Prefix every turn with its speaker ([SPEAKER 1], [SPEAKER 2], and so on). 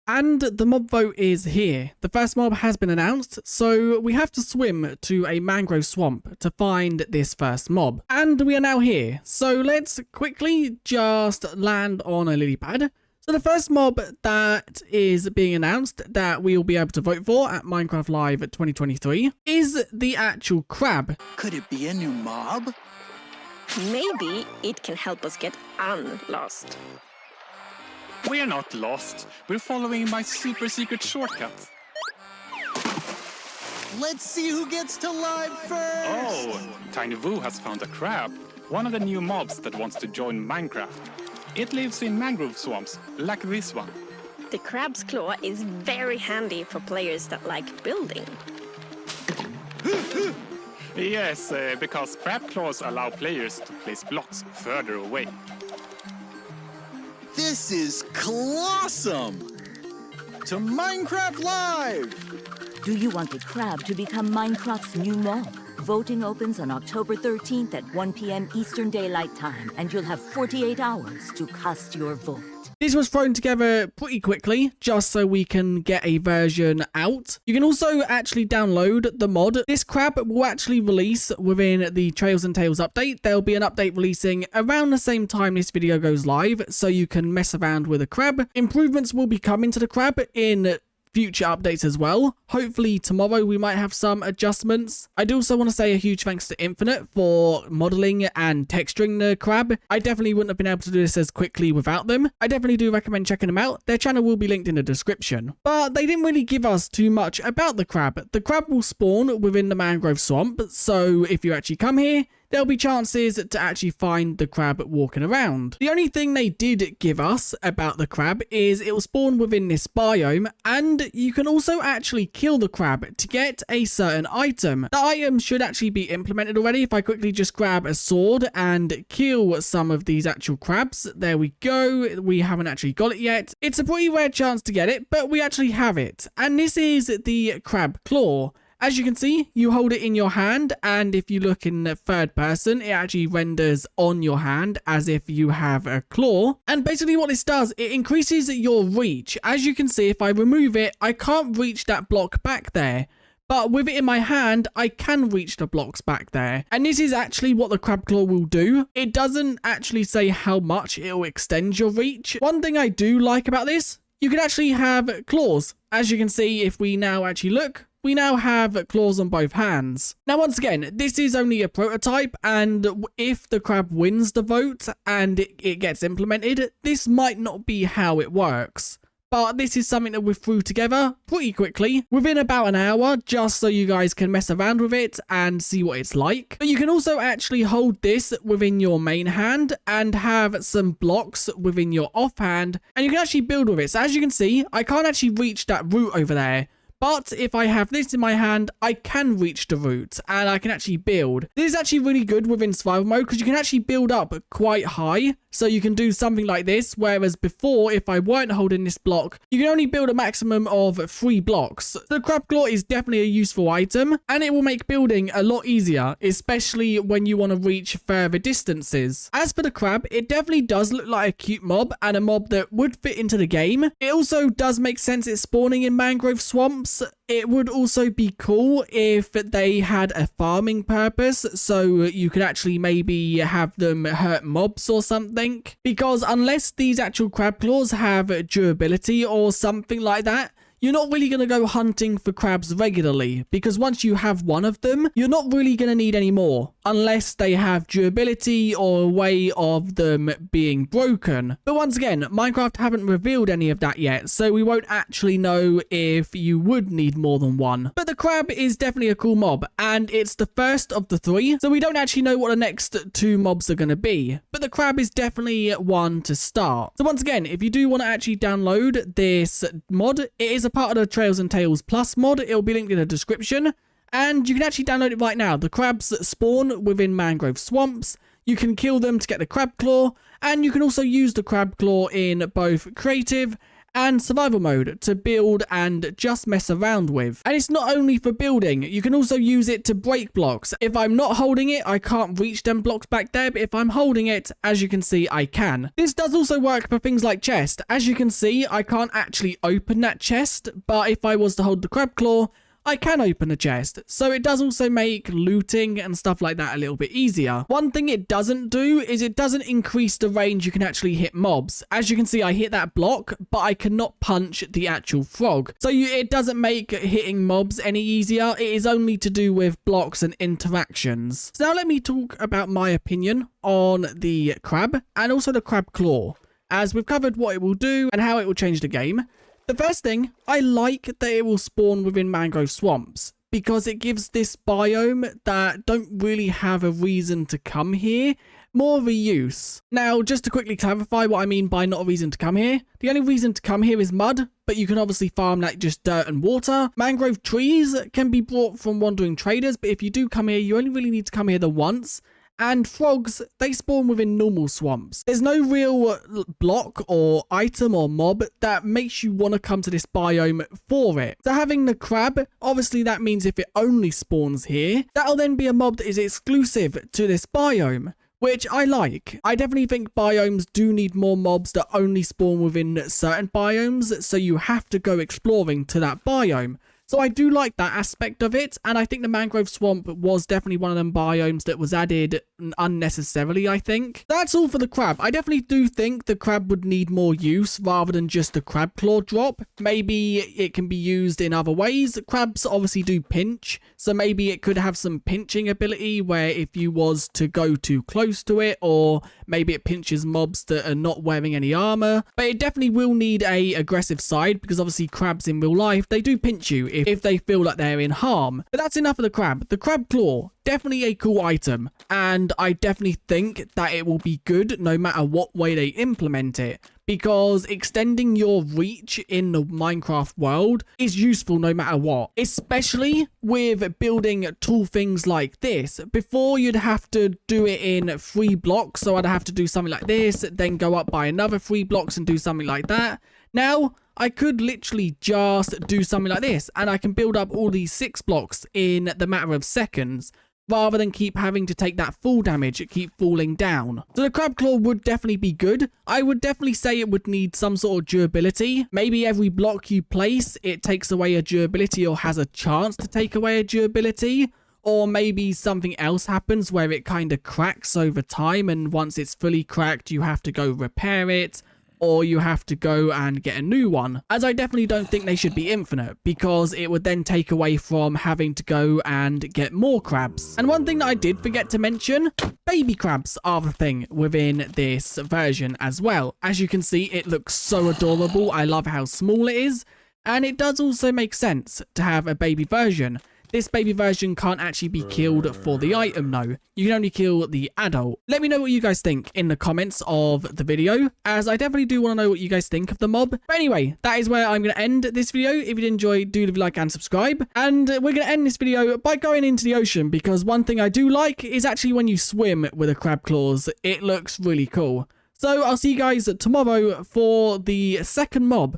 [SPEAKER 1] And the mob vote is here. The first mob has been announced, so we have to swim to a mangrove swamp to find this first mob. And we are now here, so let's quickly just land on a lily pad. So the first mob that is being announced that we will be able to vote for at Minecraft Live 2023 is the actual crab.
[SPEAKER 2] Could it be a new mob?
[SPEAKER 3] Maybe it can help us get unlost.
[SPEAKER 4] We're not lost. We're following my super secret shortcut.
[SPEAKER 2] Let's see who gets to live first!
[SPEAKER 4] Oh, Tiny Woo has found a crab. One of the new mobs that wants to join Minecraft. It lives in mangrove swamps, like this one.
[SPEAKER 3] The crab's claw is very handy for players that like building.
[SPEAKER 4] Yes, because crab claws allow players to place blocks further away.
[SPEAKER 2] This is clawsome! To Minecraft Live!
[SPEAKER 5] Do you want the crab to become Minecraft's new mob? Voting opens on October 13th at 1 p.m. Eastern Daylight Time, and you'll have 48 hours to cast your vote.
[SPEAKER 1] This was thrown together pretty quickly, just so we can get a version out. You can also actually download the mod. This crab will actually release within the Trails and Tales update. There'll be an update releasing around the same time this video goes live, so you can mess around with the crab. Improvements will be coming to the crab in future updates as well. Hopefully tomorrow we might have some adjustments. I do also want to say a huge thanks to Infinite for modeling and texturing the crab. I definitely wouldn't have been able to do this as quickly without them. I definitely do recommend checking them out. Their channel will be linked in the description. But they didn't really give us too much about the crab. The crab will spawn within the mangrove swamp, so if you actually come here, there'll be chances to actually find the crab walking around. The only thing they did give us about the crab is it will spawn within this biome, and you can also actually kill the crab to get a certain item. The item should actually be implemented already. If I quickly just grab a sword and kill some of these actual crabs, there we go. We haven't actually got it yet. It's a pretty rare chance to get it, but we actually have it. And this is the crab claw. As you can see, you hold it in your hand, and if you look in the third person, it actually renders on your hand as if you have a claw. And basically what this does, it increases your reach. As you can see, if I remove it, I can't reach that block back there. But with it in my hand, I can reach the blocks back there. And this is actually what the crab claw will do. It doesn't actually say how much it will extend your reach. One thing I do like about this, you can actually have claws. As you can see, if we now actually look, we now have claws on both hands. Now, once again, this is only a prototype, and if the crab wins the vote and it gets implemented, this might not be how it works. But this is something that we threw together pretty quickly, within about an hour, just so you guys can mess around with it and see what it's like. But you can also actually hold this within your main hand and have some blocks within your offhand, and you can actually build with it. So as you can see, I can't actually reach that root over there. But if I have this in my hand, I can reach the root and I can actually build. This is actually really good within survival mode because you can actually build up quite high. So you can do something like this, whereas before, if I weren't holding this block, you can only build a maximum of 3 blocks. The crab claw is definitely a useful item, and it will make building a lot easier, especially when you want to reach further distances. As for the crab, it definitely does look like a cute mob, and a mob that would fit into the game. It also does make sense it's spawning in mangrove swamps. It would also be cool if they had a farming purpose, so you could actually maybe have them hurt mobs or something. Because unless these actual crab claws have durability or something like that, you're not really going to go hunting for crabs regularly, because once you have one of them, you're not really going to need any more, unless they have durability or a way of them being broken. But once again, Minecraft haven't revealed any of that yet, so we won't actually know if you would need more than one. But the crab is definitely a cool mob, and it's the first of the 3, so we don't actually know what the next 2 mobs are going to be. But the crab is definitely one to start. So once again, if you do want to actually download this mod, it is a part of the Trails and Tales Plus mod. It will be linked in the description, and you can actually download it right now. The crabs spawn within mangrove swamps. You can kill them to get the crab claw, and you can also use the crab claw in both creative and survival mode to build and just mess around with. And it's not only for building, you can also use it to break blocks. If I'm not holding it, I can't reach them blocks back there, but if I'm holding it, as you can see, I can. This does also work for things like chest. As you can see, I can't actually open that chest, but if I was to hold the crab claw, I can open a chest, so it does also make looting and stuff like that a little bit easier. One thing it doesn't do is it doesn't increase the range you can actually hit mobs. As you can see, I hit that block, but I cannot punch the actual frog. So it doesn't make hitting mobs any easier. It is only to do with blocks and interactions. So now let me talk about my opinion on the crab and also the crab claw, as we've covered what it will do and how it will change the game. The first thing, I like that it will spawn within mangrove swamps because it gives this biome that don't really have a reason to come here more of a use. Now, just to quickly clarify what I mean by not a reason to come here, the only reason to come here is mud, but you can obviously farm like just dirt and water. Mangrove trees can be brought from wandering traders, but if you do come here, you only really need to come here the once. And frogs, they spawn within normal swamps. There's no real block or item or mob that makes you want to come to this biome for it. So having the crab, obviously that means if it only spawns here, that'll then be a mob that is exclusive to this biome, which I like. I definitely think biomes do need more mobs that only spawn within certain biomes, so you have to go exploring to that biome. So I do like that aspect of it, and I think the mangrove swamp was definitely one of them biomes that was added unnecessarily, I think. That's all for the crab. I definitely do think the crab would need more use rather than just the crab claw drop. Maybe it can be used in other ways. Crabs obviously do pinch, so maybe it could have some pinching ability where if you was to go too close to it, or maybe it pinches mobs that are not wearing any armor. But it definitely will need a aggressive side because obviously crabs in real life, they do pinch you if they feel like they're in harm. But that's enough of the crab. The crab claw, definitely a cool item, and I definitely think that it will be good no matter what way they implement it, because extending your reach in the Minecraft world is useful no matter what, especially with building tall things like this. Before, you'd have to do it in 3 blocks, so I'd have to do something like this, then go up by another 3 blocks and do something like that. Now, I could literally just do something like this, and I can build up all these 6 blocks in the matter of seconds, rather than keep having to take that full damage, keep falling down. So the crab claw would definitely be good. I would definitely say it would need some sort of durability. Maybe every block you place, it takes away a durability or has a chance to take away a durability. Or maybe something else happens where it kind of cracks over time, and once it's fully cracked, you have to go repair it, or you have to go and get a new one, as I definitely don't think they should be infinite, because it would then take away from having to go and get more crabs. And one thing that I did forget to mention, baby crabs are the thing within this version as well. As you can see, it looks so adorable. I love how small it is, and it does also make sense to have a baby version. This baby version can't actually be killed for the item though. You can only kill the adult. Let me know what you guys think in the comments of the video, as I definitely do want to know what you guys think of the mob. But anyway, that is where I'm going to end this video. If you did enjoy, do leave a like and subscribe. And we're going to end this video by going into the ocean, because one thing I do like is actually when you swim with the crab claws, it looks really cool. So I'll see you guys tomorrow for the second mob